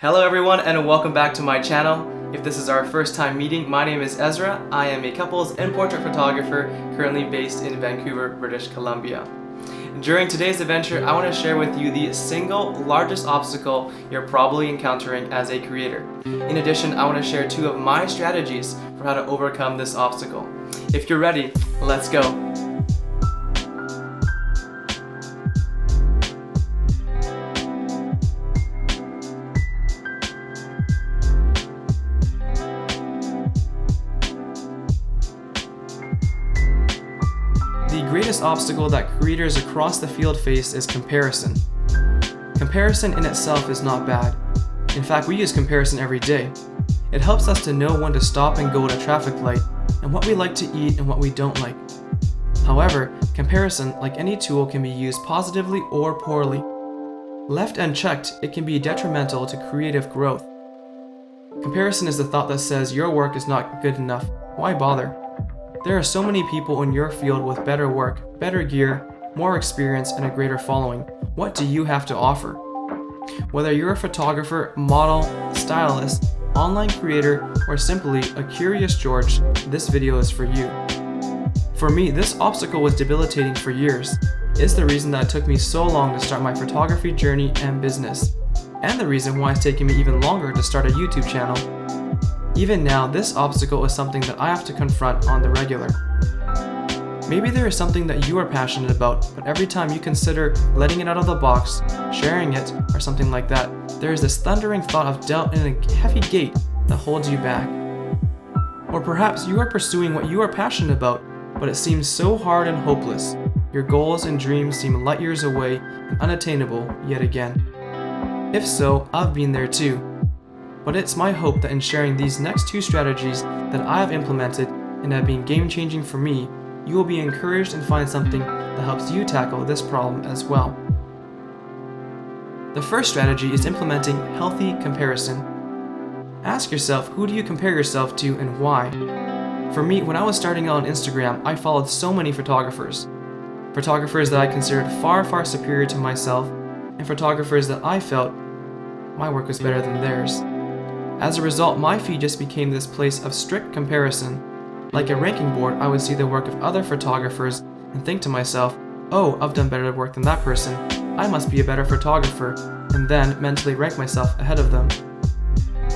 Hello everyone and welcome back to my channel. If this is our first time meeting, my name is Ezra. I am a couples and portrait photographer currently based in Vancouver, British Columbia. During today's adventure, I want to share with you the single largest obstacle you're probably encountering as a creator. In addition, I want to share two of my strategies for how to overcome this obstacle. If you're ready, let's go. The greatest obstacle that creators across the field face is comparison. Comparison in itself is not bad. In fact, we use comparison every day. It helps us to know when to stop and go at a traffic light, and what we like to eat and what we don't like. However, comparison, like any tool, can be used positively or poorly. Left unchecked, it can be detrimental to creative growth. Comparison is the thought that says your work is not good enough. Why bother? There are so many people in your field with better work, better gear, more experience, and a greater following. What do you have to offer? Whether you're a photographer, model, stylist, online creator, or simply a curious George, this video is for you. For me, this obstacle was debilitating for years. It's the reason that it took me so long to start my photography journey and business, and the reason why it's taken me even longer to start a YouTube channel. Even now, this obstacle is something that I have to confront on the regular. Maybe there is something that you are passionate about, but every time you consider letting it out of the box, sharing it, or something like that, there is this thundering thought of doubt and a heavy gate that holds you back. Or perhaps you are pursuing what you are passionate about, but it seems so hard and hopeless. Your goals and dreams seem light years away and unattainable yet again. If so, I've been there too. But it's my hope that in sharing these next two strategies that I have implemented and have been game-changing for me, you will be encouraged and find something that helps you tackle this problem as well. The first strategy is implementing healthy comparison. Ask yourself, who do you compare yourself to and why? For me, when I was starting out on Instagram, I followed so many photographers. Photographers that I considered far, far superior to myself, and photographers that I felt my work was better than theirs. As a result, my feed just became this place of strict comparison. Like a ranking board, I would see the work of other photographers and think to myself, oh, I've done better work than that person, I must be a better photographer, and then mentally rank myself ahead of them.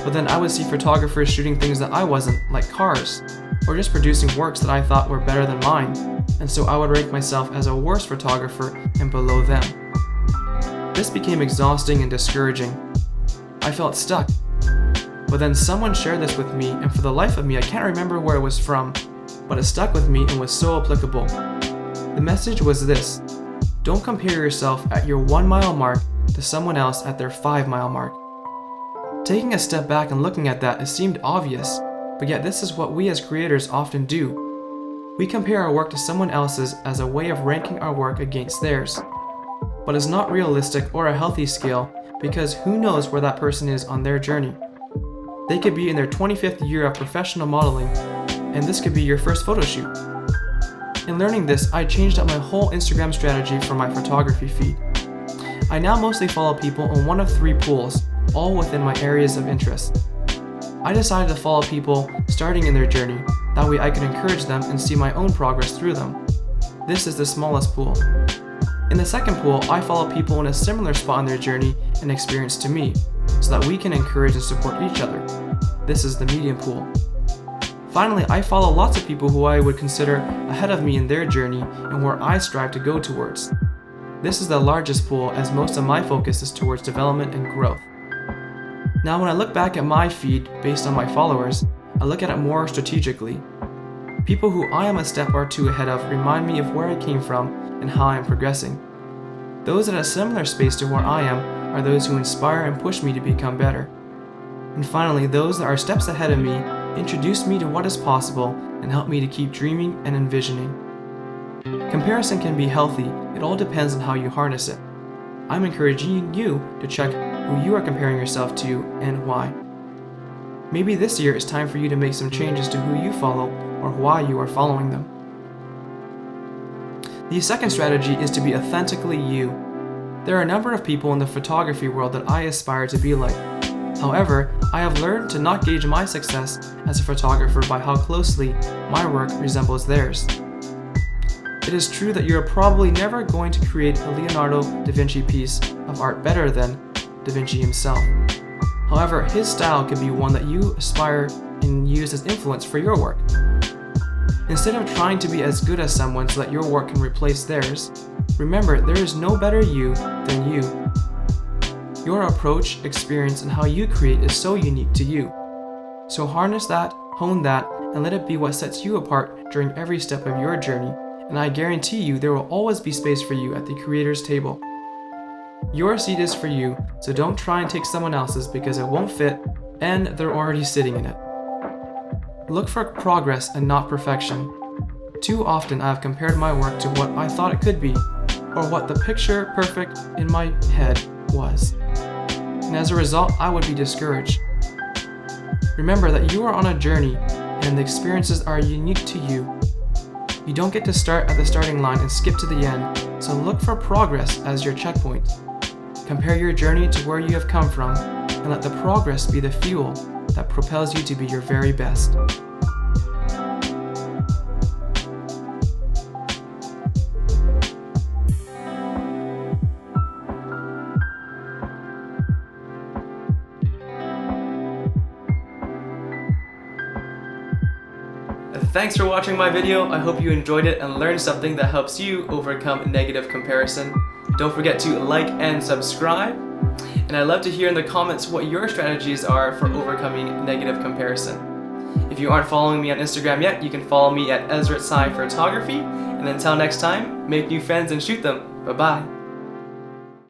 But then I would see photographers shooting things that I wasn't, like cars, or just producing works that I thought were better than mine, and so I would rank myself as a worse photographer and below them. This became exhausting and discouraging. I felt stuck. But then someone shared this with me, and for the life of me I can't remember where it was from, but it stuck with me and was so applicable. The message was this: don't compare yourself at your 1 mile mark to someone else at their 5 mile mark. Taking a step back and looking at that, it seemed obvious, but yet this is what we as creators often do. We compare our work to someone else's as a way of ranking our work against theirs. But it's not realistic or a healthy scale, because who knows where that person is on their journey. They could be in their 25th year of professional modeling, and this could be your first photo shoot. In learning this, I changed up my whole Instagram strategy for my photography feed. I now mostly follow people in one of 3 pools, all within my areas of interest. I decided to follow people starting in their journey, that way I could encourage them and see my own progress through them. This is the smallest pool. In the second pool, I follow people in a similar spot in their journey and experience to me, so that we can encourage and support each other. This is the medium pool. Finally, I follow lots of people who I would consider ahead of me in their journey and where I strive to go towards. This is the largest pool, as most of my focus is towards development and growth. Now when I look back at my feed based on my followers, I look at it more strategically. People who I am a step or two ahead of remind me of where I came from and how I am progressing. Those at a similar space to where I am are those who inspire and push me to become better. And finally, those that are steps ahead of me introduce me to what is possible and help me to keep dreaming and envisioning. Comparison can be healthy, it all depends on how you harness it. I'm encouraging you to check who you are comparing yourself to and why. Maybe this year it's time for you to make some changes to who you follow or why you are following them. The second strategy is to be authentically you. There are a number of people in the photography world that I aspire to be like. However, I have learned to not gauge my success as a photographer by how closely my work resembles theirs. It is true that you're probably never going to create a Leonardo da Vinci piece of art better than da Vinci himself. However, his style could be one that you aspire and use as influence for your work. Instead of trying to be as good as someone so that your work can replace theirs, remember there is no better you than you. Your approach, experience, and how you create is so unique to you. So harness that, hone that, and let it be what sets you apart during every step of your journey, and I guarantee you there will always be space for you at the creator's table. Your seat is for you, so don't try and take someone else's because it won't fit, and they're already sitting in it. Look for progress and not perfection. Too often I have compared my work to what I thought it could be, or what the picture perfect in my head was. And as a result, I would be discouraged. Remember that you are on a journey, and the experiences are unique to you. You don't get to start at the starting line and skip to the end, so look for progress as your checkpoint. Compare your journey to where you have come from, and let the progress be the fuel that propels you to be your very best. Thanks for watching my video. I hope you enjoyed it and learned something that helps you overcome negative comparison. Don't forget to like and subscribe. And I'd love to hear in the comments what your strategies are for overcoming negative comparison. If you aren't following me on Instagram yet, you can follow me at Ezra Tsai Photography. And until next time, make new friends and shoot them. Bye-bye.